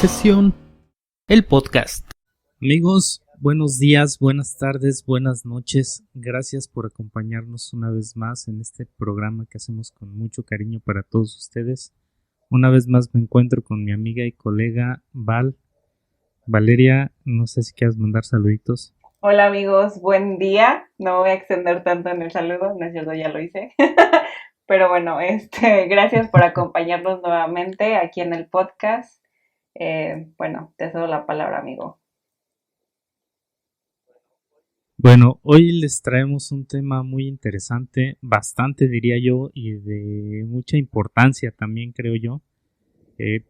Sesión, el podcast. Amigos, buenos días, buenas tardes, buenas noches. Gracias por acompañarnos una vez más en este programa que hacemos con mucho cariño para todos ustedes. Una vez más me encuentro con mi amiga y colega Valeria, no sé si quieres mandar saluditos. Hola amigos, buen día. No voy a extender tanto en el saludo, no es cierto, ya lo hice. Pero bueno, gracias por acompañarnos nuevamente aquí en el podcast. Bueno, te cedo la palabra, amigo. Bueno, hoy les traemos un tema muy interesante, bastante diría yo, y de mucha importancia también creo yo,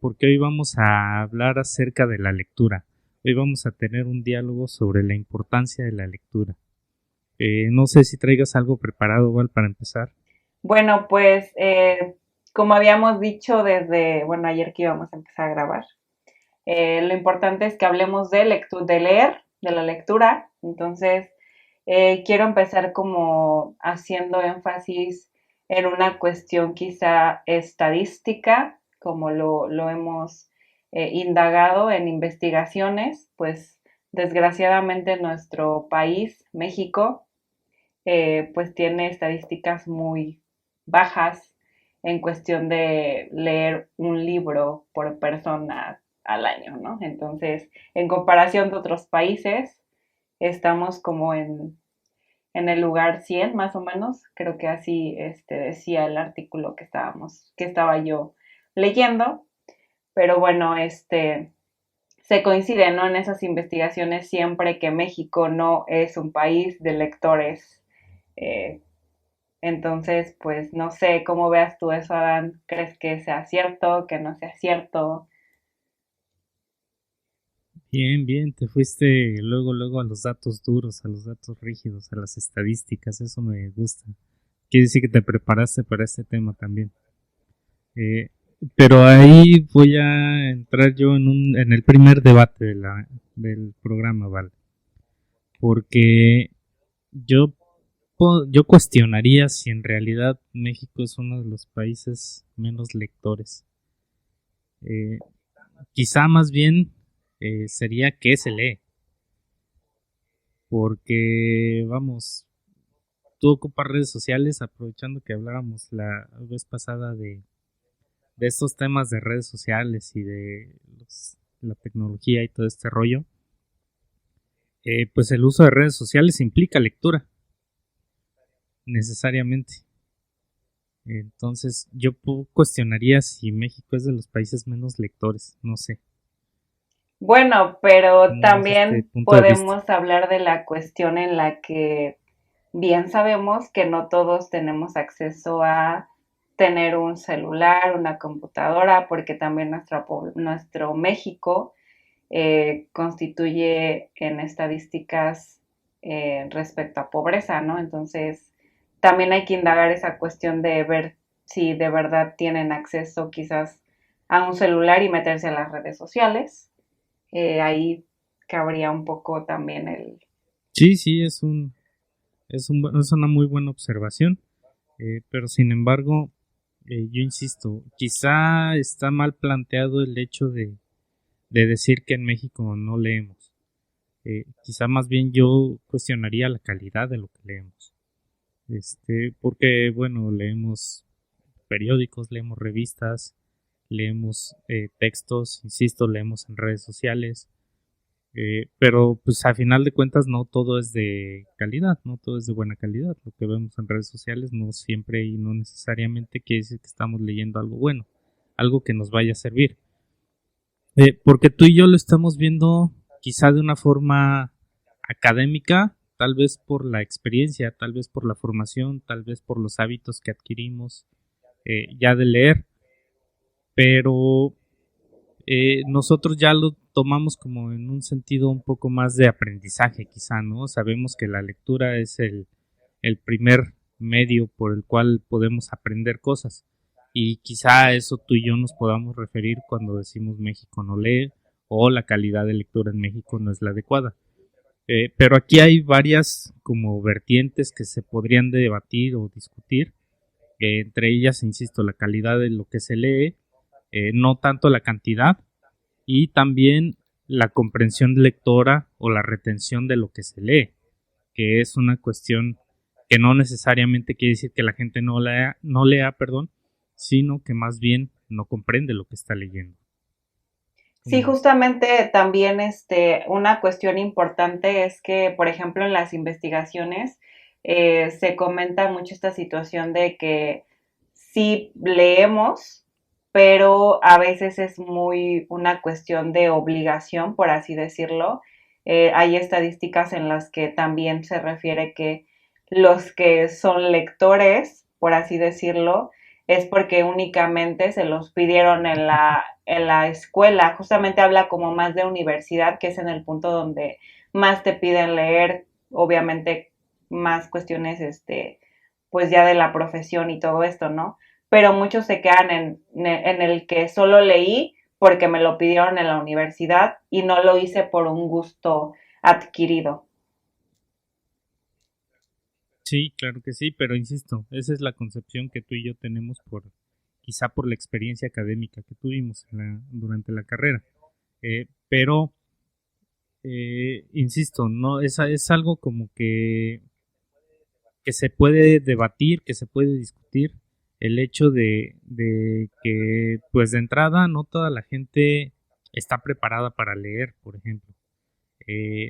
porque hoy vamos a hablar acerca de la lectura. Hoy vamos a tener un diálogo sobre la importancia de la lectura. No sé si traigas algo preparado, Val, para empezar. Bueno, pues como habíamos dicho ayer que íbamos a empezar a grabar, lo importante es que hablemos de leer, de la lectura. Entonces, quiero empezar como haciendo énfasis en una cuestión quizá estadística, como lo hemos indagado en investigaciones. Pues desgraciadamente nuestro país, México, pues tiene estadísticas muy bajas en cuestión de leer un libro por persona al año, ¿no? Entonces, en comparación de otros países, estamos como en el lugar 100 más o menos, creo que así decía el artículo que estaba yo leyendo, pero bueno, se coincide, ¿no? En esas investigaciones siempre que México no es un país de lectores. eh, entonces, pues no sé cómo veas tú eso, Adán. ¿Crees que sea cierto, que no sea cierto? Bien, te fuiste luego a los datos duros, a los datos rígidos, a las estadísticas, eso me gusta. Quiere decir que te preparaste para este tema también. Eh, pero ahí voy a entrar yo en el primer debate del programa, ¿vale? Porque yo, yo cuestionaría si en realidad México es uno de los países menos lectores. Eh, Quizá más bien sería que se lee. Porque, vamos, tú ocupas redes sociales, aprovechando que hablábamos la vez pasada de estos temas de redes sociales y de la tecnología y todo este rollo. Pues el uso de redes sociales implica lectura, necesariamente. Entonces yo cuestionaría si México es de los países menos lectores, no sé. Bueno, pero ¿Cómo ves este también punto de vista? podemos hablar de la cuestión en la que bien sabemos que no todos tenemos acceso a tener un celular, una computadora, porque también nuestro México constituye en estadísticas respecto a pobreza, ¿no? Entonces, también hay que indagar esa cuestión de ver si de verdad tienen acceso quizás a un celular y meterse a las redes sociales. Ahí cabría un poco también el... Sí, es una muy buena observación, pero sin embargo, yo insisto, quizá está mal planteado el hecho de decir que en México no leemos. Quizá más bien yo cuestionaría la calidad de lo que leemos. Porque, bueno, leemos periódicos, leemos revistas, leemos textos, insisto, leemos en redes sociales, pero pues a final de cuentas no todo es de calidad, no todo es de buena calidad. Lo que vemos en redes sociales no siempre y no necesariamente quiere decir que estamos leyendo algo bueno, algo que nos vaya a servir. Porque tú y yo lo estamos viendo quizá de una forma académica, tal vez por la experiencia, tal vez por la formación, tal vez por los hábitos que adquirimos ya de leer, pero nosotros ya lo tomamos como en un sentido un poco más de aprendizaje, quizá, ¿no? Sabemos que la lectura es el primer medio por el cual podemos aprender cosas. Y quizá a eso tú y yo nos podamos referir cuando decimos México no lee o la calidad de lectura en México no es la adecuada. Pero aquí hay varias como vertientes que se podrían debatir o discutir. Entre ellas, insisto, la calidad de lo que se lee, no tanto la cantidad, y también la comprensión lectora o la retención de lo que se lee, que es una cuestión que no necesariamente quiere decir que la gente no lea, perdón, sino que más bien no comprende lo que está leyendo. Sí, justamente también una cuestión importante es que, por ejemplo, en las investigaciones se comenta mucho esta situación de que sí leemos, pero a veces es muy una cuestión de obligación, por así decirlo. Hay estadísticas en las que también se refiere que los que son lectores, por así decirlo, es porque únicamente se los pidieron en la escuela. Justamente habla como más de universidad, que es en el punto donde más te piden leer, obviamente más cuestiones, pues ya de la profesión y todo esto, ¿no? Pero muchos se quedan en el que solo leí porque me lo pidieron en la universidad y no lo hice por un gusto adquirido. Sí, claro que sí, pero insisto, esa es la concepción que tú y yo tenemos quizá por la experiencia académica que tuvimos durante la carrera. Pero, insisto, no, es algo como que se puede debatir, que se puede discutir, el hecho de que, pues de entrada, no toda la gente está preparada para leer, por ejemplo.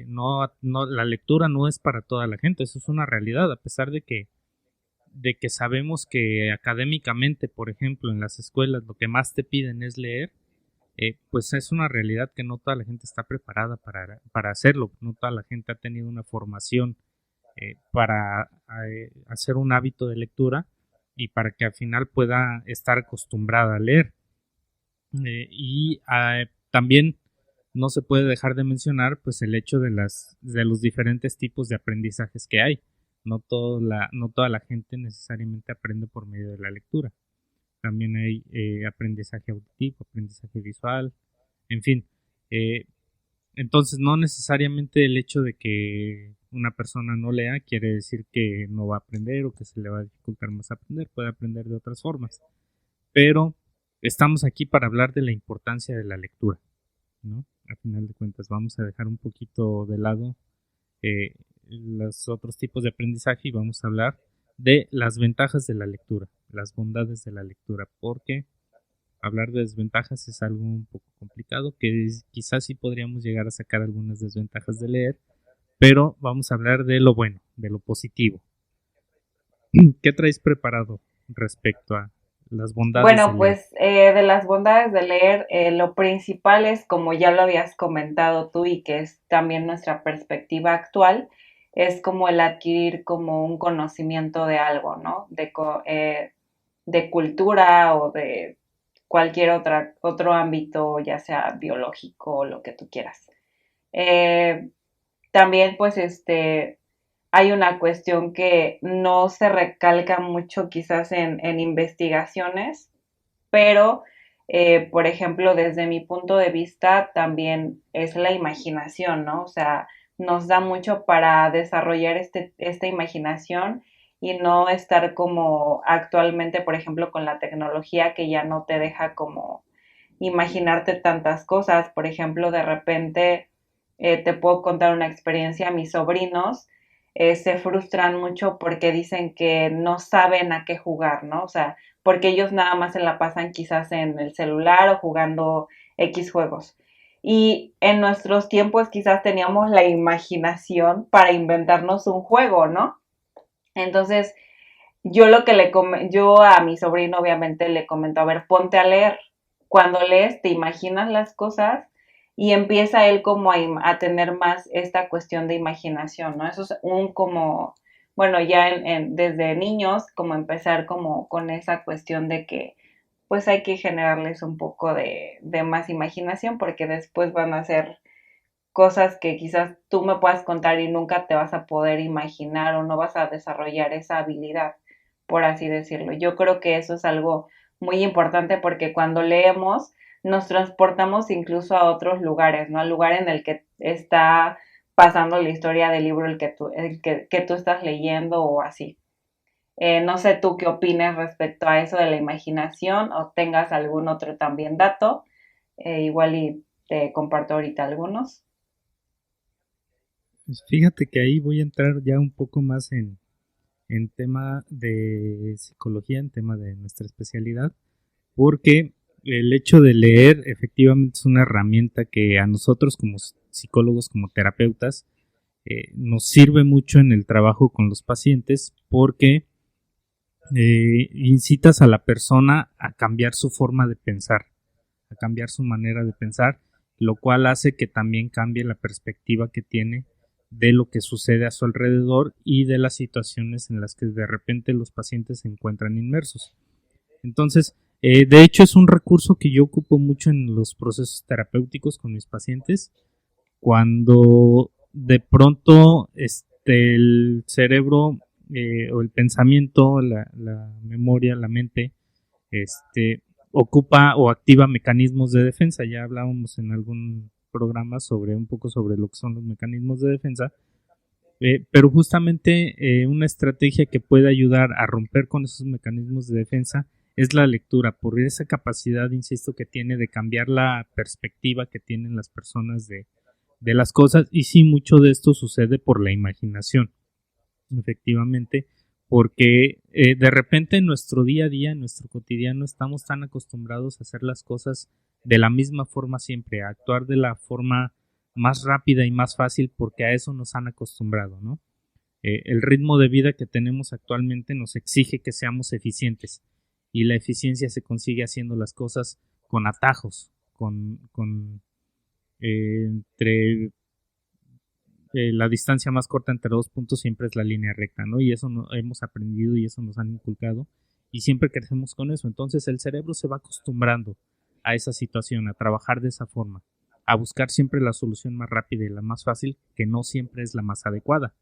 No, la lectura no es para toda la gente, eso es una realidad, a pesar de que sabemos que académicamente, por ejemplo, en las escuelas lo que más te piden es leer, pues es una realidad que no toda la gente está preparada para hacerlo, no toda la gente ha tenido una formación para hacer un hábito de lectura y para que al final pueda estar acostumbrada a leer. Y también no se puede dejar de mencionar pues el hecho de los diferentes tipos de aprendizajes que hay. No toda la gente necesariamente aprende por medio de la lectura. También hay aprendizaje auditivo, aprendizaje visual, en fin. Eh, entonces, no necesariamente el hecho de que una persona no lea quiere decir que no va a aprender o que se le va a dificultar más aprender, puede aprender de otras formas. Pero estamos aquí para hablar de la importancia de la lectura, ¿no? A final de cuentas, vamos a dejar un poquito de lado eh, los otros tipos de aprendizaje y vamos a hablar de las ventajas de la lectura, las bondades de la lectura, porque hablar de desventajas es algo un poco complicado, que quizás sí podríamos llegar a sacar algunas desventajas de leer, pero vamos a hablar de lo bueno, de lo positivo. ¿Qué traes preparado respecto a las bondades de Bueno, leer? pues de las bondades de leer, lo principal es, como ya lo habías comentado tú y que es también nuestra perspectiva actual, es como el adquirir como un conocimiento de algo, ¿no? De cultura o de cualquier otro ámbito, ya sea biológico o lo que tú quieras. Eh, También, pues, hay una cuestión que no se recalca mucho quizás en investigaciones, pero, por ejemplo, desde mi punto de vista, también es la imaginación, ¿no? O sea, nos da mucho para desarrollar esta imaginación y no estar como actualmente, por ejemplo, con la tecnología que ya no te deja como imaginarte tantas cosas. Por ejemplo, de repente te puedo contar una experiencia, mis sobrinos se frustran mucho porque dicen que no saben a qué jugar, ¿no? O sea, porque ellos nada más se la pasan quizás en el celular o jugando X juegos. Y en nuestros tiempos quizás teníamos la imaginación para inventarnos un juego, ¿no? Entonces, yo a mi sobrino obviamente le comento, a ver, ponte a leer. Cuando lees te imaginas las cosas y empieza él como a tener más esta cuestión de imaginación, ¿no? Eso es bueno, ya desde niños, como empezar como con esa cuestión de que pues hay que generarles un poco de más imaginación porque después van a ser cosas que quizás tú me puedas contar y nunca te vas a poder imaginar o no vas a desarrollar esa habilidad, por así decirlo. Yo creo que eso es algo muy importante porque cuando leemos nos transportamos incluso a otros lugares, ¿no? Al lugar en el que está pasando la historia del libro que tú estás leyendo o así. No sé tú qué opines respecto a eso de la imaginación o tengas algún otro también dato, igual y te comparto ahorita algunos. Pues fíjate que ahí voy a entrar ya un poco más en tema de psicología, en tema de nuestra especialidad, porque el hecho de leer efectivamente es una herramienta que a nosotros como psicólogos, como terapeutas, nos sirve mucho en el trabajo con los pacientes porque incitas a la persona a cambiar su forma de pensar, a cambiar su manera de pensar, lo cual hace que también cambie la perspectiva que tiene de lo que sucede a su alrededor y de las situaciones en las que de repente los pacientes se encuentran inmersos. Entonces, de hecho es un recurso que yo ocupo mucho en los procesos terapéuticos con mis pacientes, cuando de pronto el cerebro o el pensamiento, la memoria, la mente, ocupa o activa mecanismos de defensa. Ya hablábamos en algún programa sobre un poco sobre lo que son los mecanismos de defensa, pero justamente una estrategia que puede ayudar a romper con esos mecanismos de defensa es la lectura, por esa capacidad, insisto, que tiene de cambiar la perspectiva que tienen las personas de las cosas, y sí, mucho de esto sucede por la imaginación, efectivamente, porque de repente en nuestro día a día, en nuestro cotidiano, estamos tan acostumbrados a hacer las cosas de la misma forma siempre, a actuar de la forma más rápida y más fácil porque a eso nos han acostumbrado, ¿no? El ritmo de vida que tenemos actualmente nos exige que seamos eficientes y la eficiencia se consigue haciendo las cosas con atajos, entre la distancia más corta entre dos puntos siempre es la línea recta, ¿no? Y eso hemos aprendido y eso nos han inculcado y siempre crecemos con eso. Entonces el cerebro se va acostumbrando a esa situación, a trabajar de esa forma, a buscar siempre la solución más rápida y la más fácil, que no siempre es la más adecuada.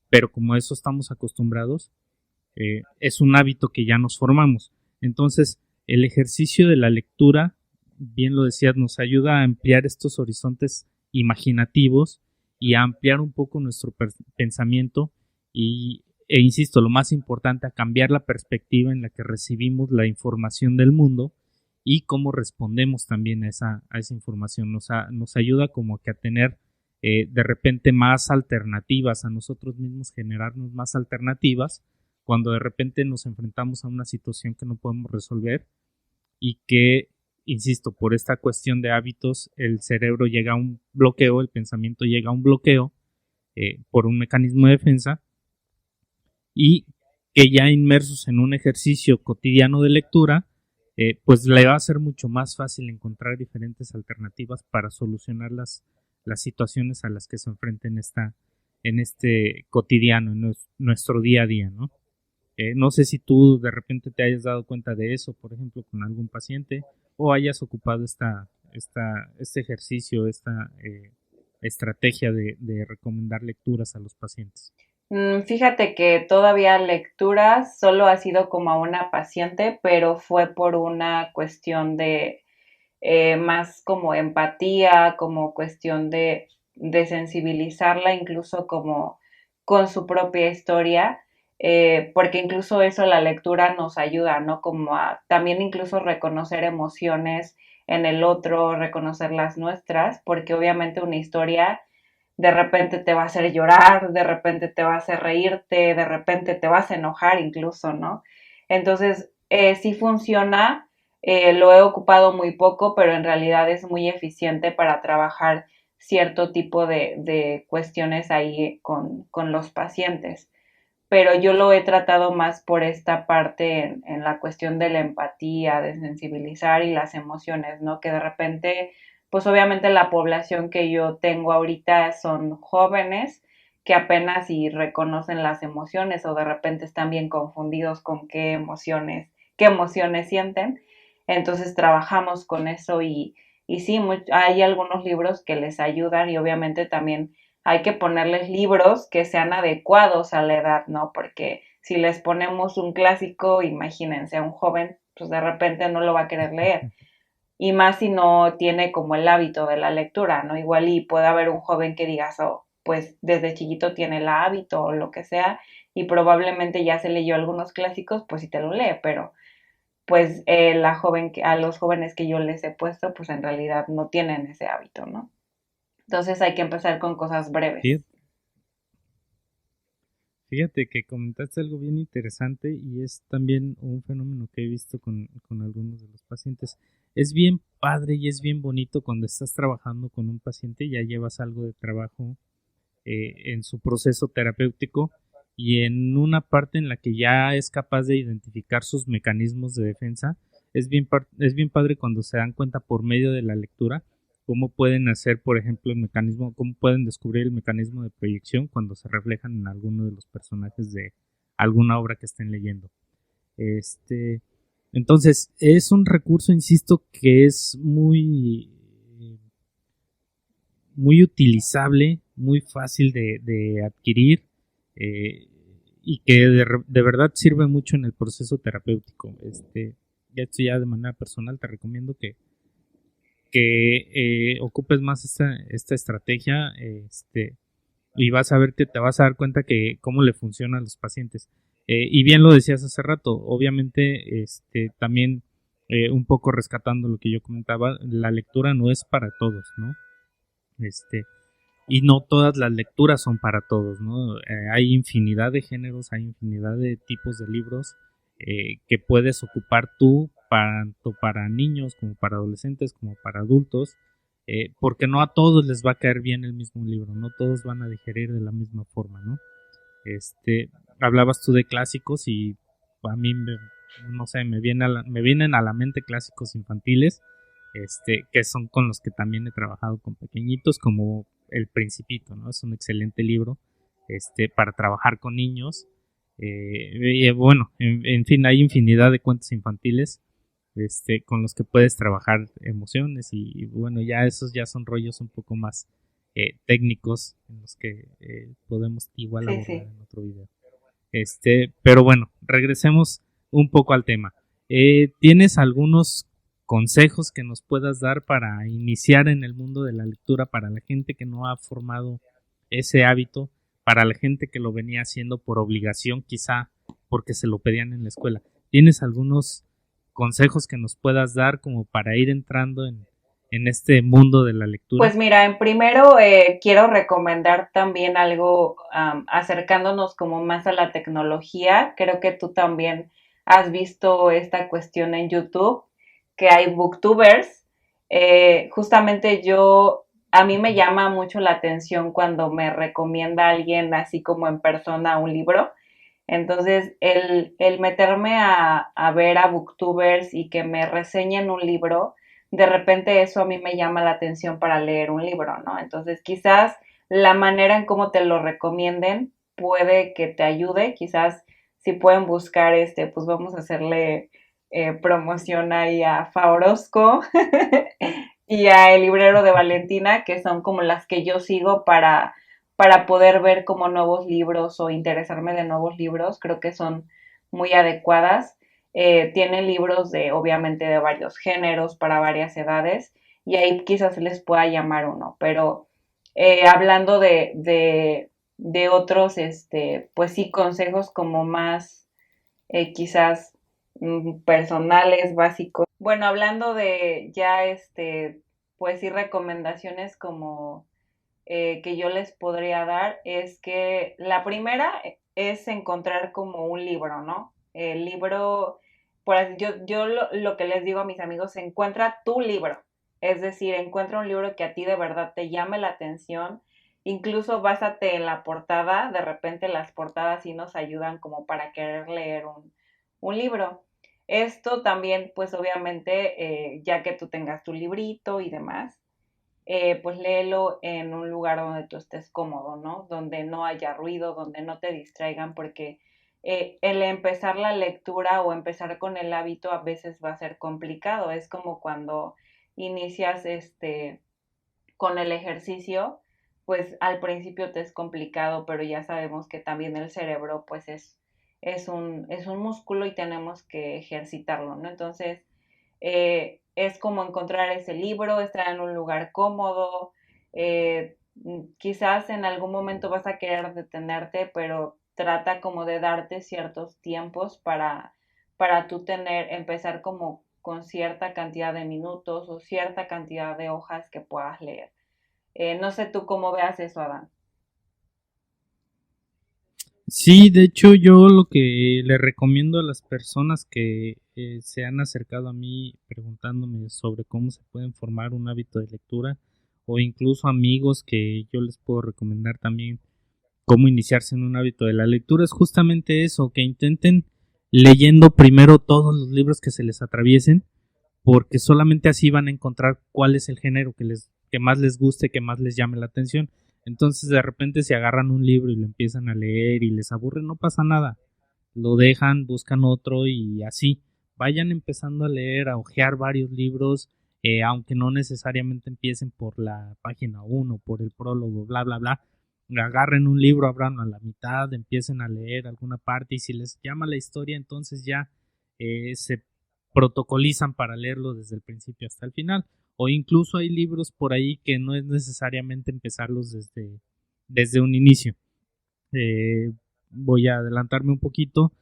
Pero como a eso estamos acostumbrados, es un hábito que ya nos formamos. Entonces, el ejercicio de la lectura, bien lo decías, nos ayuda a ampliar estos horizontes imaginativos y a ampliar un poco nuestro pensamiento e insisto, lo más importante, a cambiar la perspectiva en la que recibimos la información del mundo y cómo respondemos también a esa información. Nos ayuda como que a tener de repente más alternativas a nosotros mismos, generarnos más alternativas cuando de repente nos enfrentamos a una situación que no podemos resolver y que, insisto, por esta cuestión de hábitos, el cerebro llega a un bloqueo, el pensamiento llega a un bloqueo por un mecanismo de defensa, y que ya inmersos en un ejercicio cotidiano de lectura, pues le va a ser mucho más fácil encontrar diferentes alternativas para solucionar las situaciones a las que se enfrenta en este cotidiano, en nuestro día a día, ¿no? No sé si tú de repente te hayas dado cuenta de eso, por ejemplo, con algún paciente, o hayas ocupado este ejercicio, esta estrategia de recomendar lecturas a los pacientes. Fíjate que todavía lecturas solo ha sido como a una paciente, pero fue por una cuestión de más como empatía, como cuestión de sensibilizarla, incluso como con su propia historia, porque incluso eso la lectura nos ayuda, ¿no? Como a también incluso reconocer emociones en el otro, reconocer las nuestras, porque obviamente una historia de repente te va a hacer llorar, de repente te va a hacer reírte, de repente te vas a enojar incluso, ¿no? Entonces, sí funciona, lo he ocupado muy poco, pero en realidad es muy eficiente para trabajar cierto tipo de cuestiones ahí con los pacientes. Pero yo lo he tratado más por esta parte en la cuestión de la empatía, de sensibilizar y las emociones, ¿no? Que de repente, pues obviamente la población que yo tengo ahorita son jóvenes que apenas si reconocen las emociones o de repente están bien confundidos con qué emociones sienten. Entonces trabajamos con eso y sí, hay algunos libros que les ayudan y obviamente también hay que ponerles libros que sean adecuados a la edad, ¿no? Porque si les ponemos un clásico, imagínense, a un joven, pues de repente no lo va a querer leer. Y más si no tiene como el hábito de la lectura, ¿no? Igual y puede haber un joven que digas, oh, pues desde chiquito tiene el hábito o lo que sea, y probablemente ya se leyó algunos clásicos, pues sí te lo lee, pero pues a los jóvenes que yo les he puesto, pues en realidad no tienen ese hábito, ¿no? Entonces hay que empezar con cosas breves. Fíjate que comentaste algo bien interesante y es también un fenómeno que he visto con algunos de los pacientes. Es bien padre y es bien bonito cuando estás trabajando con un paciente y ya llevas algo de trabajo en su proceso terapéutico y en una parte en la que ya es capaz de identificar sus mecanismos de defensa. Es bien padre cuando se dan cuenta por medio de la lectura cómo pueden hacer, por ejemplo, el mecanismo, cómo pueden descubrir el mecanismo de proyección cuando se reflejan en alguno de los personajes de alguna obra que estén leyendo. Este, entonces, es un recurso, insisto, que es muy utilizable, muy fácil de adquirir eh, y que de verdad sirve mucho en el proceso terapéutico. Esto ya de manera personal te recomiendo que ocupes más esta estrategia y vas a ver que te vas a dar cuenta que cómo le funciona a los pacientes. Y bien lo decías hace rato, obviamente también un poco rescatando lo que yo comentaba, la lectura no es para todos, ¿no? Y no todas las lecturas son para todos, ¿no? Hay infinidad de géneros, hay infinidad de tipos de libros que puedes ocupar tú, tanto para niños como para adolescentes, como para adultos, porque no a todos les va a caer bien el mismo libro, no todos van a digerir de la misma forma, ¿no? Hablabas tú de clásicos y a mí, no sé, me vienen a la mente clásicos infantiles, que son con los que también he trabajado con pequeñitos, como El Principito, ¿no? Es un excelente libro, para trabajar con niños. Y bueno, en fin, hay infinidad de cuentos infantiles, con los que puedes trabajar emociones y bueno, ya esos ya son rollos un poco más técnicos en los que podemos igual Sí, abordar sí. en otro video. Pero bueno, regresemos un poco al tema. ¿Tienes algunos consejos que nos puedas dar para iniciar en el mundo de la lectura para la gente que no ha formado ese hábito, para la gente que lo venía haciendo por obligación, quizá porque se lo pedían en la escuela? ¿Tienes algunos consejos que nos puedas dar como para ir entrando en este mundo de la lectura? Pues mira, en primero quiero recomendar también algo acercándonos como más a la tecnología. Creo que tú también has visto esta cuestión en YouTube, que hay booktubers. Justamente a mí me llama mucho la atención cuando me recomienda alguien así como en persona un libro. Entonces, el meterme a ver a booktubers y que me reseñen un libro, de repente eso a mí me llama la atención para leer un libro, ¿no? Entonces, quizás la manera en cómo te lo recomienden puede que te ayude, quizás si pueden buscar pues vamos a hacerle promoción ahí a Faorosco y a El Librero de Valentina, que son como las que yo sigo para poder ver como nuevos libros o interesarme de nuevos libros, creo que son muy adecuadas. Tienen libros obviamente, de varios géneros, para varias edades, y ahí quizás les pueda llamar uno, pero hablando de otros, pues sí, consejos como más quizás personales, básicos. Bueno, hablando de ya, pues sí, recomendaciones como que yo les podría dar es que la primera es encontrar como un libro, ¿no? El libro, yo lo que les digo a mis amigos, encuentra tu libro. Es decir, encuentra un libro que a ti de verdad te llame la atención. Incluso básate en la portada, de repente las portadas sí nos ayudan como para querer leer un libro. Esto también, pues obviamente, ya que tú tengas tu librito y demás, pues léelo en un lugar donde tú estés cómodo, ¿no? Donde no haya ruido, donde no te distraigan, porque el empezar la lectura o empezar con el hábito a veces va a ser complicado. Es como cuando inicias con el ejercicio, pues al principio te es complicado, pero ya sabemos que también el cerebro pues es un músculo y tenemos que ejercitarlo, ¿no? Entonces, es como encontrar ese libro, estar en un lugar cómodo, quizás en algún momento vas a querer detenerte, pero trata como de darte ciertos tiempos para tú empezar como con cierta cantidad de minutos o cierta cantidad de hojas que puedas leer. No sé tú cómo veas eso, Adán. Sí, de hecho yo lo que le recomiendo a las personas que se han acercado a mí preguntándome sobre cómo se pueden formar un hábito de lectura, o incluso amigos que yo les puedo recomendar también cómo iniciarse en un hábito de la lectura, es justamente eso, que intenten leyendo primero todos los libros que se les atraviesen, porque solamente así van a encontrar cuál es el género que más les guste, que más les llame la atención. Entonces de repente si agarran un libro y lo empiezan a leer y les aburre, no pasa nada. Lo dejan, buscan otro y así. Vayan empezando a leer, a hojear varios libros, aunque no necesariamente empiecen por la página 1, por el prólogo, bla, bla, bla. Agarren un libro, abran a la mitad, empiecen a leer alguna parte y si les llama la historia, entonces ya se protocolizan para leerlo desde el principio hasta el final. O incluso hay libros por ahí que no es necesariamente empezarlos desde un inicio. Eh, Voy a adelantarme un poquito.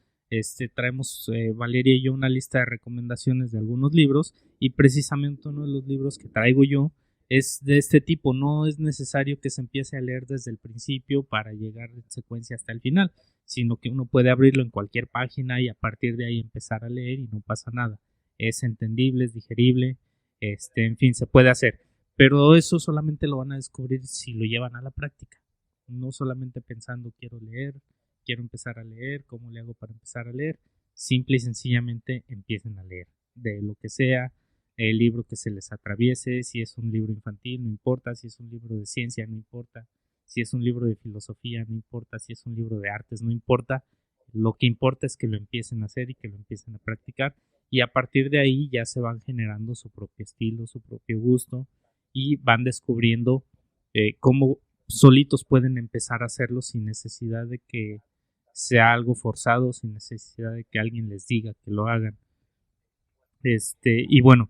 Traemos Valeria y yo una lista de recomendaciones de algunos libros y precisamente uno de los libros que traigo yo es de este tipo. No es necesario que se empiece a leer desde el principio para llegar en secuencia hasta el final, sino que uno puede abrirlo en cualquier página y a partir de ahí empezar a leer y no pasa nada. Es entendible, es digerible, en fin, se puede hacer. Pero eso solamente lo van a descubrir si lo llevan a la práctica. No solamente pensando quiero empezar a leer, ¿cómo le hago para empezar a leer? Simple y sencillamente empiecen a leer, de lo que sea, el libro que se les atraviese, si es un libro infantil, no importa, si es un libro de ciencia, no importa, si es un libro de filosofía, no importa, si es un libro de artes, no importa, lo que importa es que lo empiecen a hacer y que lo empiecen a practicar y a partir de ahí ya se van generando su propio estilo, su propio gusto y van descubriendo cómo solitos pueden empezar a hacerlo sin necesidad de que sea algo forzado, sin necesidad de que alguien les diga que lo hagan. Y bueno,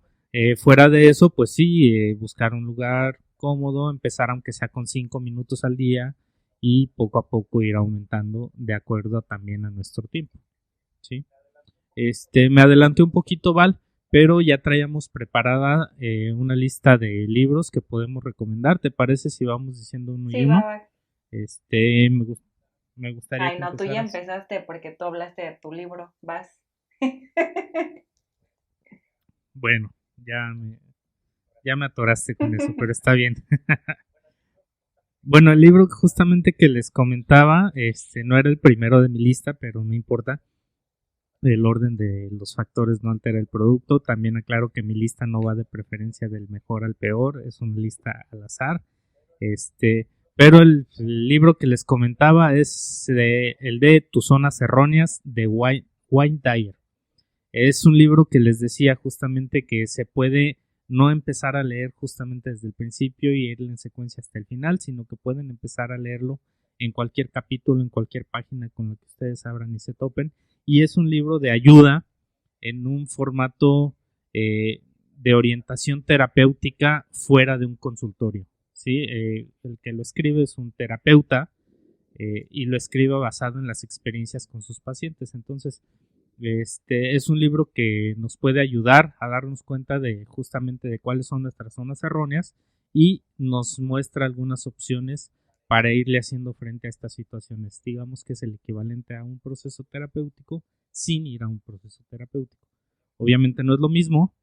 fuera de eso, pues sí, buscar un lugar cómodo, empezar aunque sea con 5 minutos al día y poco a poco ir aumentando de acuerdo también a nuestro tiempo, ¿sí? Me adelanté un poquito, Val, pero ya traíamos preparada una lista de libros que podemos recomendar. ¿Te parece si vamos diciendo uno y Sí, va, uno? va. Este, me, me gustaría Ay, que no, tú ya empezaras. empezaste porque tú hablaste de tu libro. Vas. Bueno, ya me atoraste con eso, pero está bien. Bueno, el libro justamente que les comentaba, no era el primero de mi lista, pero no importa. El orden de los factores no altera el producto. También aclaro que mi lista no va de preferencia del mejor al peor, es una lista al azar. Pero el libro que les comentaba es el de Tus zonas erróneas de Wayne Dyer. Es un libro que les decía justamente que se puede no empezar a leer justamente desde el principio y ir en secuencia hasta el final, sino que pueden empezar a leerlo en cualquier capítulo, en cualquier página con la que ustedes abran y se topen. Y es un libro de ayuda en un formato de orientación terapéutica fuera de un consultorio. ¿Sí? El que lo escribe es un terapeuta y lo escribe basado en las experiencias con sus pacientes. Entonces, es un libro que nos puede ayudar a darnos cuenta de justamente de cuáles son nuestras zonas erróneas y nos muestra algunas opciones para irle haciendo frente a estas situaciones. Digamos que es el equivalente a un proceso terapéutico sin ir a un proceso terapéutico. Obviamente no es lo mismo,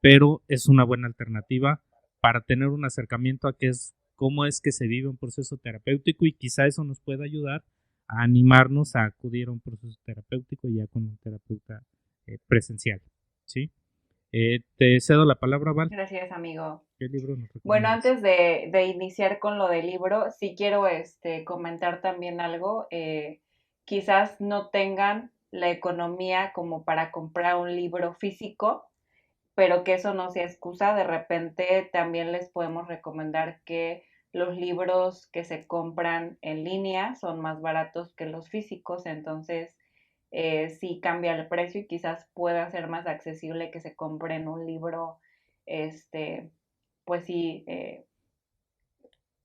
pero es una buena alternativa para tener un acercamiento a qué es, cómo es que se vive un proceso terapéutico y quizá eso nos pueda ayudar a animarnos a acudir a un proceso terapéutico ya con un terapeuta presencial, ¿sí? Te cedo la palabra, Val. Gracias, amigo. ¿Qué libro nos Bueno, recomiendas? antes de iniciar con lo del libro, sí quiero comentar también algo. Quizás no tengan la economía como para comprar un libro físico, pero que eso no sea excusa. De repente también les podemos recomendar que los libros que se compran en línea son más baratos que los físicos, entonces sí cambia el precio y quizás pueda ser más accesible que se compren un libro, este, pues sí, en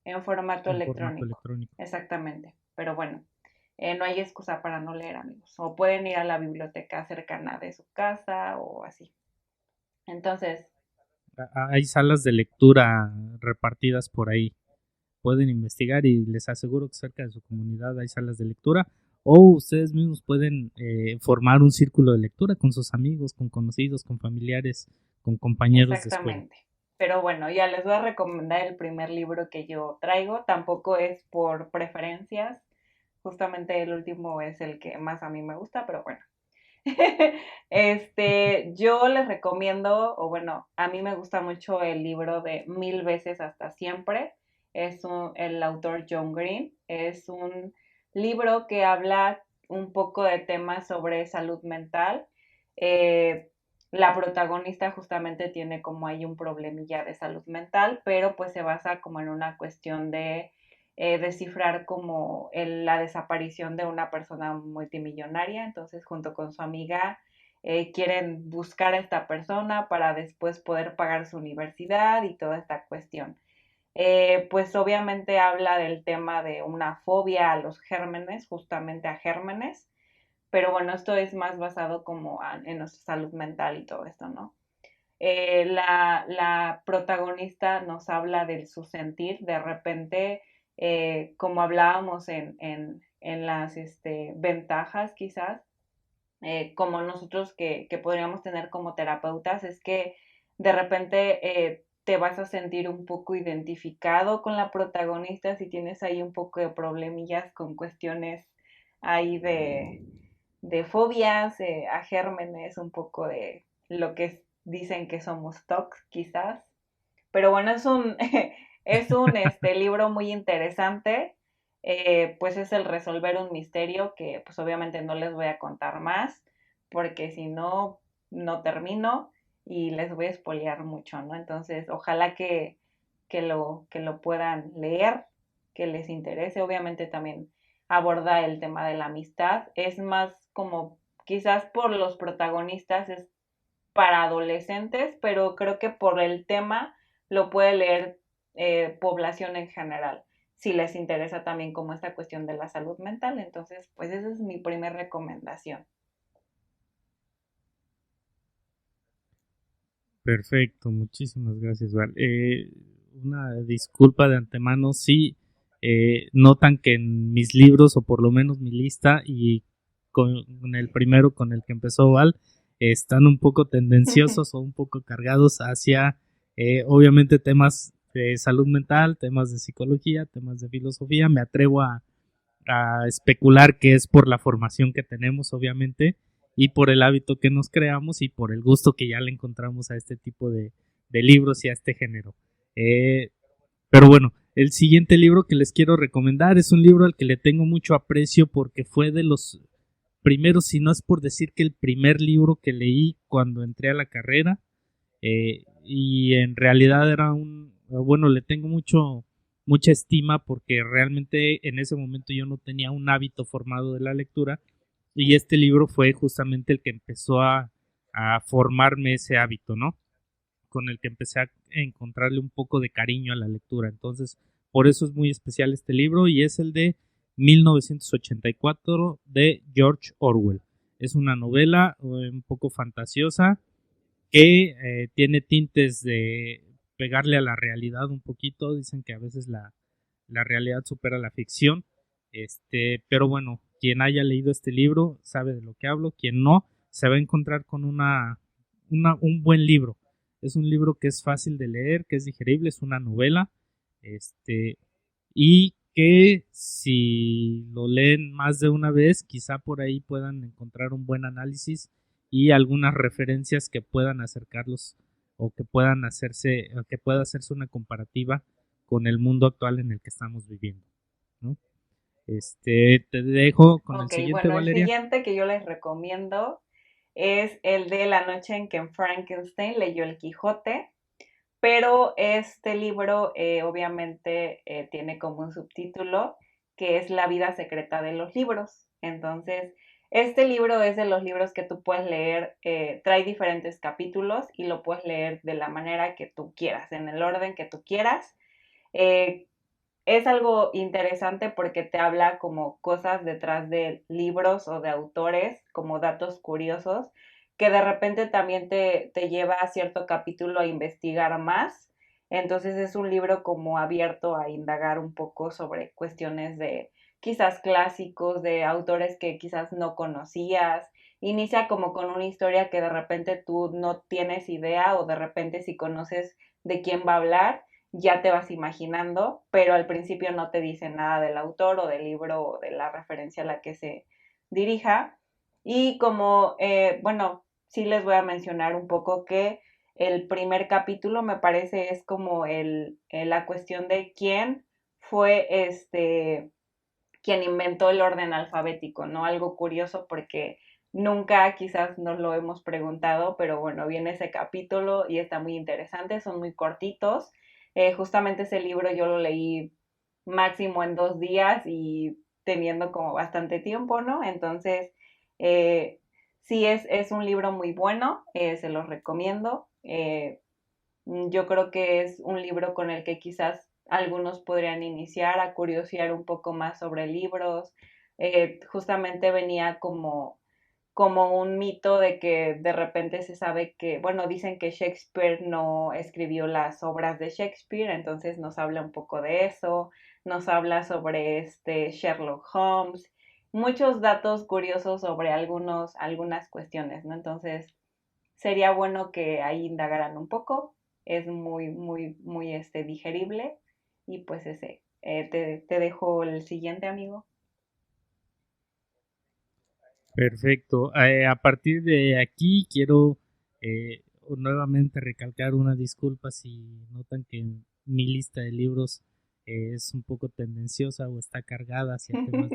formato En formato electrónico. electrónico. Exactamente. Pero bueno, no hay excusa para no leer, amigos. O pueden ir a la biblioteca cercana de su casa o así. Entonces, Hay salas de lectura repartidas por ahí. Pueden investigar y les aseguro que cerca de su comunidad hay salas de lectura. O ustedes mismos pueden formar un círculo de lectura con sus amigos, con conocidos, con familiares, con compañeros de escuela. exactamente. Pero bueno, ya les voy a recomendar el primer libro que yo traigo. Tampoco es por preferencias. Justamente el último es el que más a mí me gusta, pero bueno. Yo les recomiendo, o bueno, a mí me gusta mucho el libro de Mil veces hasta siempre. El autor John Green. Es un libro que habla un poco de temas sobre salud mental. Eh, la protagonista justamente tiene como ahí un problemilla de salud mental, pero pues se basa como en una cuestión de descifrar como la desaparición de una persona multimillonaria. Entonces, junto con su amiga, quieren buscar a esta persona para después poder pagar su universidad y toda esta cuestión. Pues obviamente habla del tema de una fobia a los gérmenes, justamente a gérmenes, pero bueno, esto es más basado como en nuestra salud mental y todo esto, ¿no? La protagonista nos habla de su sentir, de repente, como hablábamos en las ventajas quizás, como nosotros que podríamos tener como terapeutas, es que de repente te vas a sentir un poco identificado con la protagonista si tienes ahí un poco de problemillas con cuestiones ahí de fobias, a gérmenes, un poco de lo que dicen que somos TOC, quizás. Pero bueno, es un libro muy interesante. Pues es el resolver un misterio que pues obviamente no les voy a contar más, porque si no, no termino y les voy a spoilear mucho, ¿no? Entonces, ojalá que lo puedan leer, que les interese. Obviamente también aborda el tema de la amistad. Es más como quizás por los protagonistas es para adolescentes, pero creo que por el tema lo puede leer población en general, si les interesa también como esta cuestión de la salud mental. Entonces, pues esa es mi primera recomendación. Perfecto, muchísimas gracias, Val. Una disculpa de antemano, sí, notan que en mis libros, o por lo menos mi lista, y con el primero con el que empezó Val, están un poco tendenciosos o un poco cargados hacia, obviamente, temas de salud mental, temas de psicología, temas de filosofía. Me atrevo a especular que es por la formación que tenemos, obviamente, y por el hábito que nos creamos y por el gusto que ya le encontramos a este tipo de libros y a este género. Pero bueno, el siguiente libro que les quiero recomendar es un libro al que le tengo mucho aprecio porque fue de los primeros, si no es por decir que el primer libro que leí cuando entré a la carrera, y en realidad era bueno, le tengo mucha estima porque realmente en ese momento yo no tenía un hábito formado de la lectura, y este libro fue justamente el que empezó a formarme ese hábito, ¿no? Con el que empecé a encontrarle un poco de cariño a la lectura. Entonces, por eso es muy especial este libro, y es el de 1984 de George Orwell. Es una novela un poco fantasiosa que tiene tintes de pegarle a la realidad un poquito. Dicen que a veces la realidad supera la ficción. Pero bueno, quien haya leído este libro sabe de lo que hablo. Quien no, se va a encontrar con un buen libro. Es un libro que es fácil de leer, que es digerible, es una novela, y que si lo leen más de una vez, quizá por ahí puedan encontrar un buen análisis y algunas referencias que puedan acercarlos, o que puedan hacerse, o que pueda hacerse una comparativa con el mundo actual en el que estamos viviendo, ¿no? Te dejo con el Ok, siguiente, bueno, el Valeria. siguiente que yo les recomiendo es el de La noche en que Frankenstein leyó el Quijote. Pero este libro obviamente tiene como un subtítulo que es La vida secreta de los libros. Entonces, este libro es de los libros que tú puedes leer, trae diferentes capítulos y lo puedes leer de la manera que tú quieras, en el orden que tú quieras. Eh, es algo interesante porque te habla como cosas detrás de libros o de autores, como datos curiosos, que de repente también te lleva a cierto capítulo a investigar más. Entonces es un libro como abierto a indagar un poco sobre cuestiones de quizás clásicos, de autores que quizás no conocías. Inicia como con una historia que de repente tú no tienes idea o de repente si conoces de quién va a hablar ya te vas imaginando, pero al principio no te dice nada del autor o del libro o de la referencia a la que se dirija. Y como, bueno, sí les voy a mencionar un poco que el primer capítulo me parece es como la cuestión de quién fue quien inventó el orden alfabético, ¿no? Algo curioso porque nunca quizás nos lo hemos preguntado, pero bueno, viene ese capítulo y está muy interesante, son muy cortitos. Justamente ese libro yo lo leí máximo en 2 días y teniendo como bastante tiempo, ¿no? Entonces, sí es un libro muy bueno, se los recomiendo. Yo creo que es un libro con el que quizás algunos podrían iniciar a curiosear un poco más sobre libros. Justamente venía como un mito de que de repente se sabe que, bueno, dicen que Shakespeare no escribió las obras de Shakespeare, entonces nos habla un poco de eso, nos habla sobre Sherlock Holmes, muchos datos curiosos sobre algunas cuestiones, ¿no? Entonces, sería bueno que ahí indagaran un poco. Es muy, muy, muy digerible. Y pues ese, te dejo el siguiente, amigo. Perfecto. A partir de aquí quiero nuevamente recalcar una disculpa si notan que mi lista de libros es un poco tendenciosa o está cargada hacia temas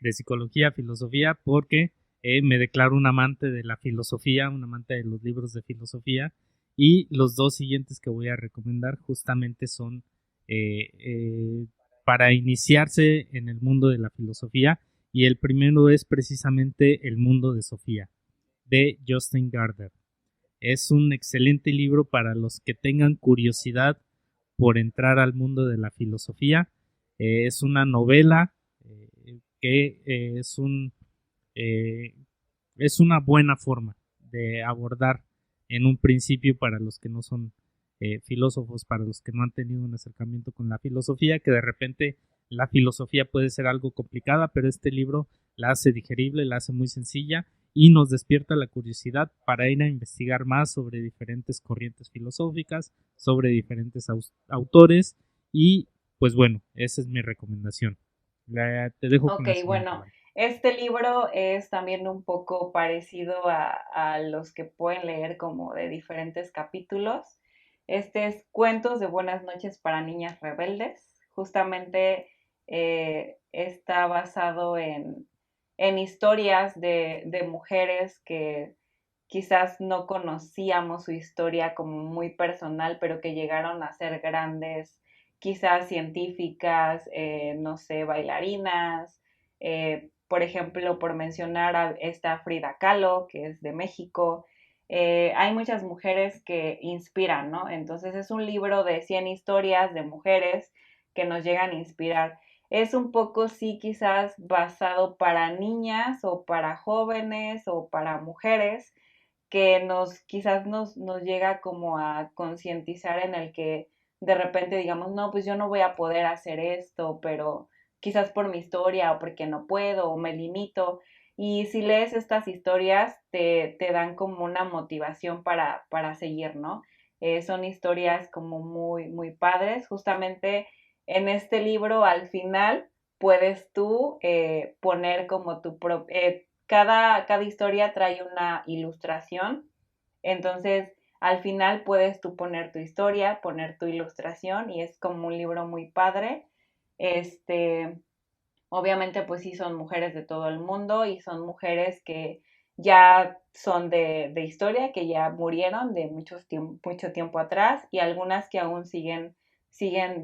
de psicología, filosofía, porque me declaro un amante de la filosofía, un amante de los libros de filosofía, y los dos siguientes que voy a recomendar justamente son eh, eh, para iniciarse en el mundo de la filosofía, y el primero es precisamente El mundo de Sofía, de Justin Gardner. Es un excelente libro para los que tengan curiosidad por entrar al mundo de la filosofía. Es una novela que eh, es una buena forma de abordar en un principio para los que no son filósofos, para los que no han tenido un acercamiento con la filosofía, que de repente la filosofía puede ser algo complicada, pero este libro la hace digerible, la hace muy sencilla y nos despierta la curiosidad para ir a investigar más sobre diferentes corrientes filosóficas, sobre diferentes autores y pues bueno, esa es mi recomendación. Te dejo con Ok, la siguiente, bueno, Val. este libro es también un poco parecido a los que pueden leer como de diferentes capítulos. Este es Cuentos de Buenas noches para Niñas Rebeldes. Justamente está basado en historias de mujeres que quizás no conocíamos su historia como muy personal, pero que llegaron a ser grandes, quizás científicas, no sé, bailarinas, por ejemplo, por mencionar a esta Frida Kahlo, que es de México. Hay muchas mujeres que inspiran, ¿no? Entonces es un libro de 100 historias de mujeres que nos llegan a inspirar. Es un poco, sí, quizás basado para niñas o para jóvenes o para mujeres, que quizás nos llega como a concientizar en el que de repente digamos, no, pues yo no voy a poder hacer esto, pero quizás por mi historia o porque no puedo o me limito. Y si lees estas historias, te dan como una motivación para seguir, ¿no? Son historias como muy, muy padres. Justamente en este libro, al final, puedes tú poner como tu propio, cada historia trae una ilustración, entonces al final puedes tú poner tu historia, poner tu ilustración y es como un libro muy padre. Este, obviamente pues sí son mujeres de todo el mundo y son mujeres que ya son de historia, que ya murieron de mucho tiempo atrás y algunas que aún siguen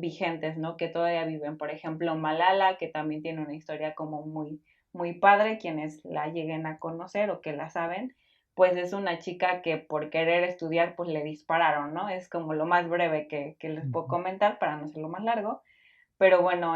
vigentes, ¿no? Que todavía viven. Por ejemplo, Malala, que también tiene una historia como muy, muy padre, quienes la lleguen a conocer o que la saben, pues es una chica que por querer estudiar pues le dispararon, ¿no? Es como lo más breve que les puedo comentar para no hacerlo más largo. pero bueno,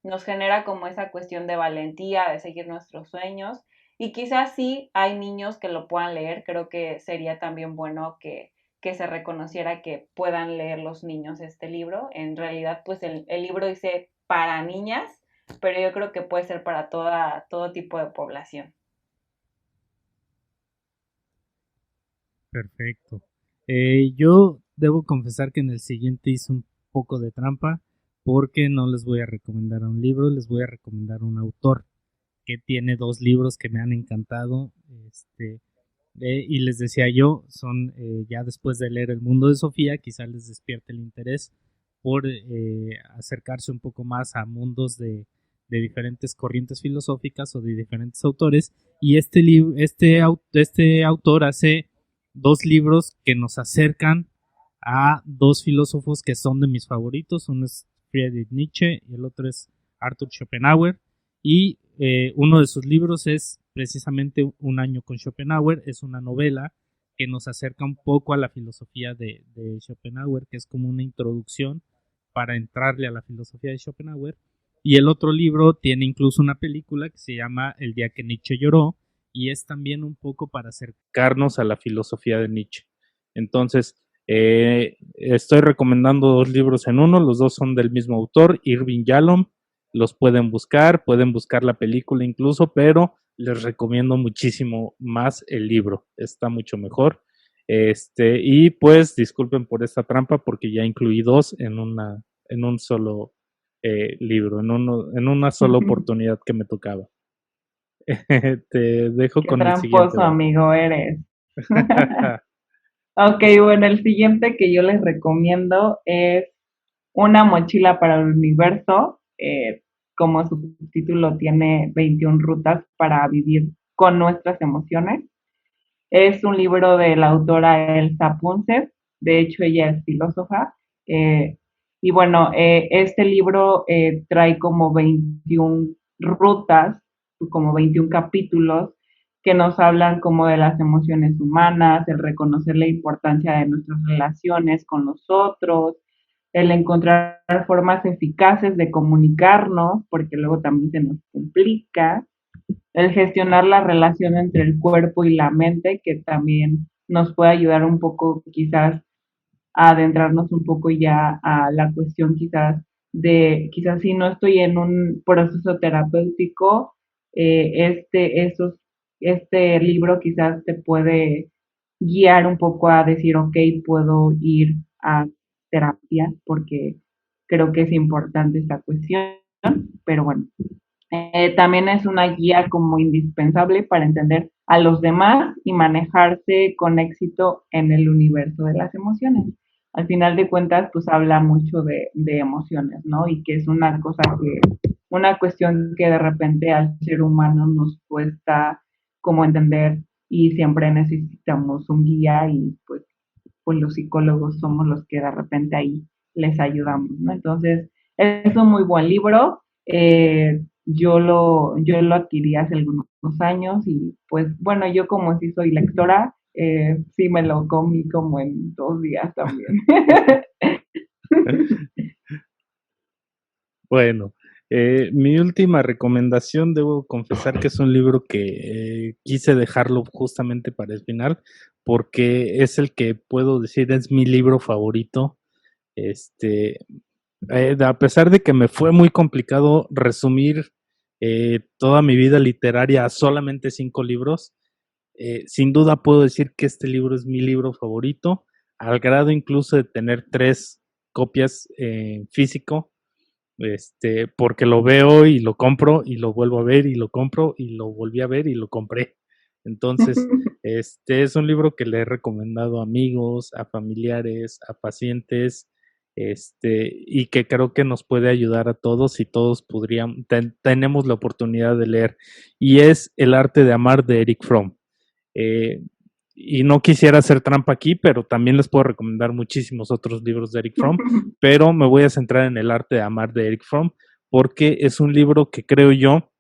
nos genera como esa cuestión de valentía, de seguir nuestros sueños, y quizás sí hay niños que lo puedan leer, creo que sería también bueno que se reconociera que puedan leer los niños este libro. En realidad, pues el libro dice para niñas, pero yo creo que puede ser para todo tipo de población. Perfecto. Yo debo confesar que en el siguiente hice un poco de trampa porque no les voy a recomendar un libro, les voy a recomendar un autor que tiene 2 libros que me han encantado. Y les decía yo, son ya después de leer El mundo de Sofía, quizá les despierte el interés por acercarse un poco más a mundos de diferentes corrientes filosóficas o de diferentes autores. Y este autor hace 2 libros que nos acercan a 2 filósofos que son de mis favoritos. Uno es Friedrich Nietzsche y el otro es Arthur Schopenhauer. Y uno de sus libros es precisamente Un año con Schopenhauer. Es una novela que nos acerca un poco a la filosofía de Schopenhauer, que es como una introducción para entrarle a la filosofía de Schopenhauer. Y el otro libro tiene incluso una película que se llama El día que Nietzsche lloró, y es también un poco para acercarnos a la filosofía de Nietzsche. Entonces, estoy recomendando 2 libros en uno, los 2 son del mismo autor, Irving Yalom. Los pueden buscar la película incluso, pero les recomiendo muchísimo más el libro, está mucho mejor. Y pues disculpen por esta trampa porque ya incluí 2 en un solo libro, en una sola oportunidad que me tocaba. Te dejo Qué con el siguiente. tramposo amigo eres. Ok, bueno, el siguiente que yo les recomiendo es Una mochila para el universo. Como su título tiene 21 rutas para vivir con nuestras emociones. Es un libro de la autora Elsa Punset, de hecho ella es filósofa. Y bueno, este libro trae como 21 rutas, como 21 capítulos que nos hablan como de las emociones humanas, el reconocer la importancia de nuestras relaciones con los otros, el encontrar formas eficaces de comunicarnos, porque luego también se nos complica, el gestionar la relación entre el cuerpo y la mente, que también nos puede ayudar un poco quizás a adentrarnos un poco ya a la cuestión quizás si no estoy en un proceso terapéutico, este libro quizás te puede guiar un poco a decir, ok, puedo ir a terapia porque creo que es importante esta cuestión, pero bueno, también es una guía como indispensable para entender a los demás y manejarse con éxito en el universo de las emociones. Al final de cuentas, pues habla mucho de emociones, ¿no? Y que es una cuestión que de repente al ser humano nos cuesta como entender y siempre necesitamos un guía y pues los psicólogos somos los que de repente ahí les ayudamos, ¿no? Entonces, es un muy buen libro. Yo lo adquirí hace algunos años y pues bueno, yo como sí soy lectora, sí me lo comí como en 2 días también. Bueno, mi última recomendación, debo confesar que es un libro que quise dejarlo justamente para el final, porque es el que puedo decir es mi libro favorito. A pesar de que me fue muy complicado resumir toda mi vida literaria a solamente 5 libros, sin duda puedo decir que este libro es mi libro favorito, al grado incluso de tener 3 copias en físico, porque lo veo y lo compro y lo vuelvo a ver y lo compro y lo volví a ver y lo compré. Entonces, es un libro que le he recomendado a amigos, a familiares, a pacientes, y que creo que nos puede ayudar a todos y todos tenemos la oportunidad de leer. Y es El arte de amar de Eric Fromm. Y no quisiera hacer trampa aquí, pero también les puedo recomendar muchísimos otros libros de Eric Fromm, pero me voy a centrar en El arte de amar de Eric Fromm, porque es un libro que creo yo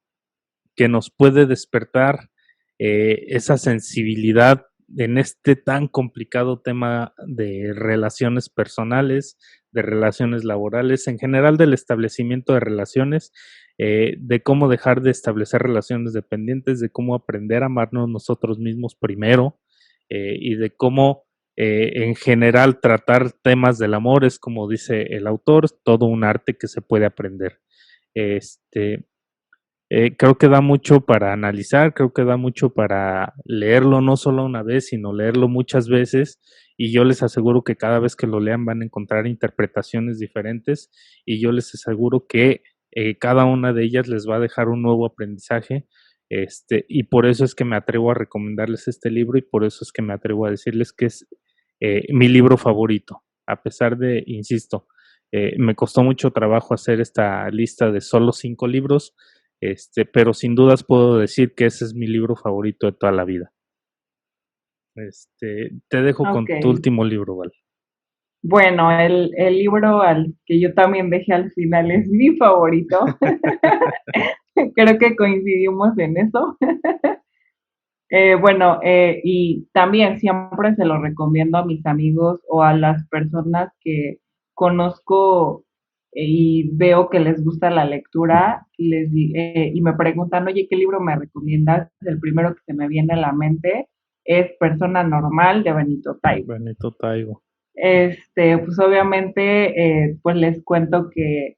que nos puede despertar esa sensibilidad en este tan complicado tema de relaciones personales, de relaciones laborales, en general del establecimiento de relaciones, de cómo dejar de establecer relaciones dependientes, de cómo aprender a amarnos nosotros mismos primero, y de cómo en general tratar temas del amor es, como dice el autor, todo un arte que se puede aprender. Este, creo que da mucho para analizar, creo que da mucho para leerlo no solo una vez, sino leerlo muchas veces, y yo les aseguro que cada vez que lo lean van a encontrar interpretaciones diferentes, y yo les aseguro que cada una de ellas les va a dejar un nuevo aprendizaje, y por eso es que me atrevo a recomendarles este libro, y por eso es que me atrevo a decirles que es mi libro favorito, a pesar de, insisto, me costó mucho trabajo hacer esta lista de solo 5 libros, pero sin dudas puedo decir que ese es mi libro favorito de toda la vida. Te dejo con Ok. tu último libro, Val. Bueno, el libro al que yo también dejé al final es mi favorito. Creo que coincidimos en eso. Bueno, y también siempre se lo recomiendo a mis amigos o a las personas que conozco y veo que les gusta la lectura y me preguntan, oye, ¿qué libro me recomiendas? El primero que se me viene a la mente es Persona Normal de Benito Taibo. Benito Taibo. Pues obviamente, pues les cuento que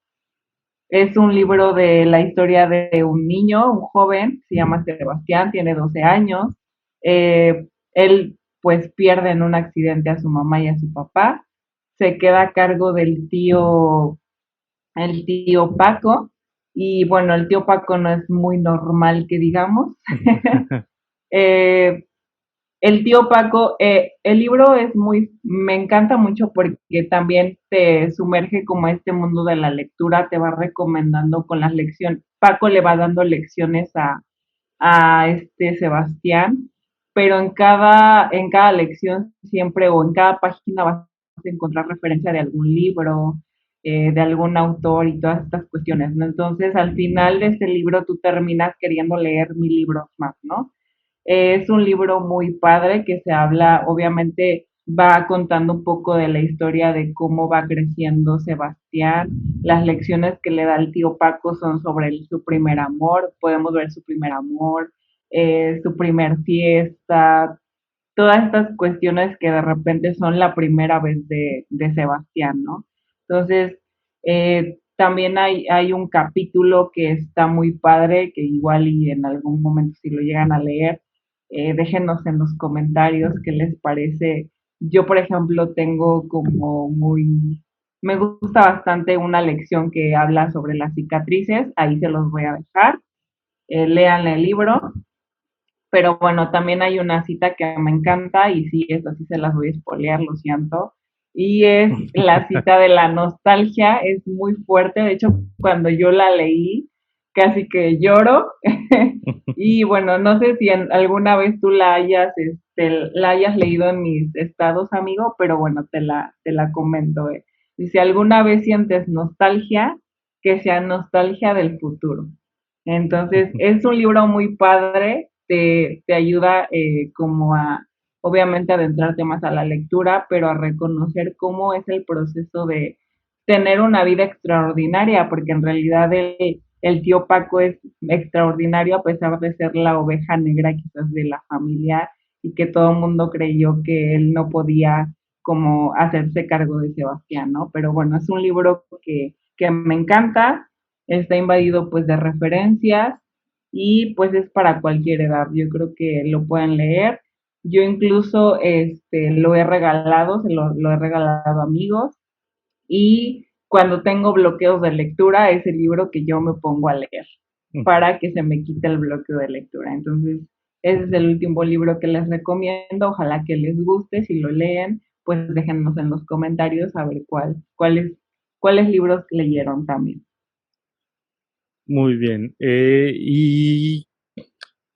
es un libro de la historia de un niño, un joven, se llama Sebastián, tiene 12 años. Él pues pierde en un accidente a su mamá y a su papá. Se queda a cargo el tío Paco. Y bueno, el tío Paco no es muy normal que digamos. eh, el tío Paco, el libro es me encanta mucho porque también te sumerge como a este mundo de la lectura, te va recomendando con las lecciones. Paco le va dando lecciones a este Sebastián, pero en cada lección siempre o en cada página vas a encontrar referencia de algún libro, de algún autor y todas estas cuestiones, ¿no? Entonces, al final de este libro tú terminas queriendo leer 1000 libros más, ¿no? Es un libro muy padre que se habla, obviamente va contando un poco de la historia de cómo va creciendo Sebastián. Las lecciones que le da el tío Paco son sobre su primer amor, podemos ver su primer amor, su primer fiesta, todas estas cuestiones que de repente son la primera vez de Sebastián, ¿no? Entonces, también hay un capítulo que está muy padre, que igual y en algún momento si lo llegan a leer, déjenos en los comentarios qué les parece. Yo, por ejemplo, tengo como me gusta bastante una lección que habla sobre las cicatrices, ahí se los voy a dejar, lean el libro, pero bueno, también hay una cita que me encanta y sí, eso sí se las voy a spoilear, lo siento. Y es la cita de la nostalgia, es muy fuerte. De hecho, cuando yo la leí, casi que lloro. Y bueno, no sé si alguna vez tú la hayas leído en mis estados, amigo, pero bueno, te la comento. Y si alguna vez sientes nostalgia, que sea nostalgia del futuro. Entonces, es un libro muy padre, te ayuda como a, obviamente, adentrarte más a la lectura, pero a reconocer cómo es el proceso de tener una vida extraordinaria, porque en realidad el tío Paco es extraordinario a pesar de ser la oveja negra quizás de la familia y que todo el mundo creyó que él no podía como hacerse cargo de Sebastián, ¿no? Pero bueno, es un libro que me encanta, está invadido pues de referencias y pues es para cualquier edad. Yo creo que lo pueden leer. Yo incluso lo he regalado, lo he regalado a amigos y cuando tengo bloqueos de lectura es el libro que yo me pongo a leer para que se me quite el bloqueo de lectura. Entonces, ese es el último libro que les recomiendo. Ojalá que les guste. Si lo leen, pues déjenos en los comentarios a ver cuáles libros leyeron también. Muy bien. Y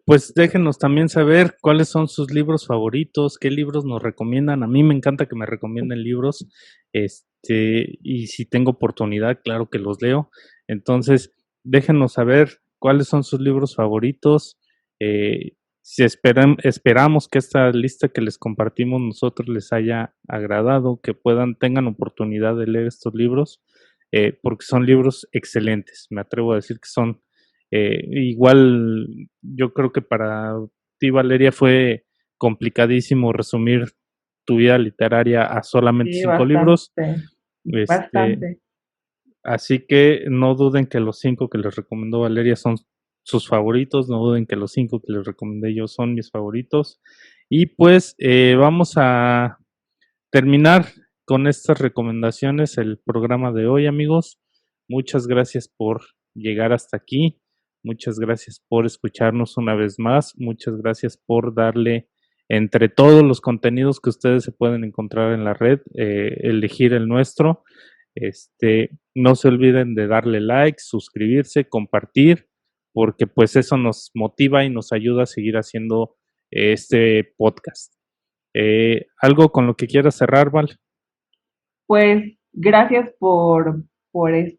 pues déjenos también saber cuáles son sus libros favoritos, qué libros nos recomiendan. A mí me encanta que me recomienden libros, y si tengo oportunidad, claro que los leo. Entonces, déjenos saber cuáles son sus libros favoritos. Si esperamos que esta lista que les compartimos nosotros les haya agradado, que tengan oportunidad de leer estos libros, porque son libros excelentes. Me atrevo a decir que son igual, yo creo que para ti, Valeria, fue complicadísimo resumir tu vida literaria a solamente Sí, 5 libros. bastante. Así que no duden que los 5 que les recomendó Valeria son sus favoritos, no duden que los 5 que les recomendé yo son mis favoritos. Y pues vamos a terminar con estas recomendaciones el programa de hoy, amigos. Muchas gracias por llegar hasta aquí. Muchas gracias por escucharnos una vez más. Muchas gracias por darle entre todos los contenidos que ustedes se pueden encontrar en la red, elegir el nuestro. No se olviden de darle like, suscribirse, compartir, porque pues eso nos motiva y nos ayuda a seguir haciendo este podcast. ¿Algo con lo que quieras cerrar, Val? Pues gracias por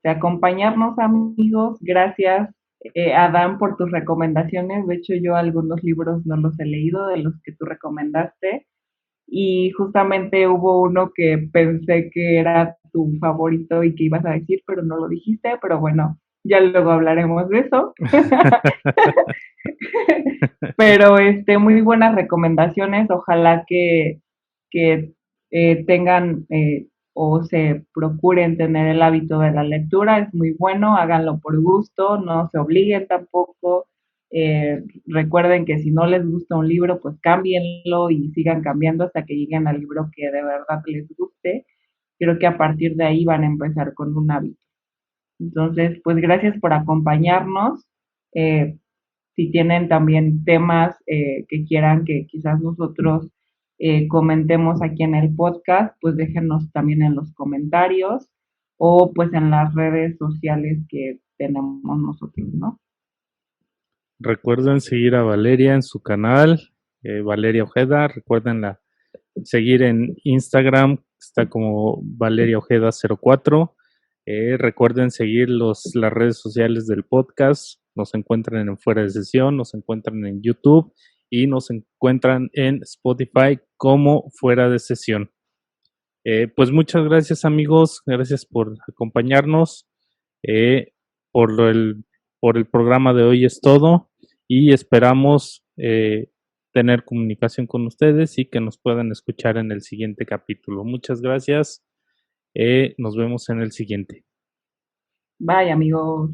acompañarnos, amigos. Gracias, Adán, por tus recomendaciones. De hecho, yo algunos libros no los he leído de los que tú recomendaste. Y justamente hubo uno que pensé que era tu favorito y que ibas a decir, pero no lo dijiste. Pero bueno, ya luego hablaremos de eso. Pero muy buenas recomendaciones. Ojalá que tengan o se procuren tener el hábito de la lectura. Es muy bueno, háganlo por gusto, no se obliguen tampoco. Recuerden que si no les gusta un libro, pues cámbienlo y sigan cambiando hasta que lleguen al libro que de verdad les guste. Creo que a partir de ahí van a empezar con un hábito. Entonces, pues gracias por acompañarnos. Si tienen también temas que quieran que quizás nosotros comentemos aquí en el podcast, pues déjenos también en los comentarios o pues en las redes sociales que tenemos nosotros, ¿no? Recuerden seguir a Valeria en su canal, Valeria Ojeda. Recuerden seguir en Instagram, está como Valeria Ojeda 04. Recuerden seguir las redes sociales del podcast. Nos encuentran en Fuera de Sesión, nos encuentran en YouTube y nos encuentran en Spotify como Fuera de Sesión. Pues muchas gracias, amigos. Gracias por acompañarnos. Por el programa de hoy es todo y esperamos tener comunicación con ustedes y que nos puedan escuchar en el siguiente capítulo. Muchas gracias. Nos vemos en el siguiente. Bye, amigos.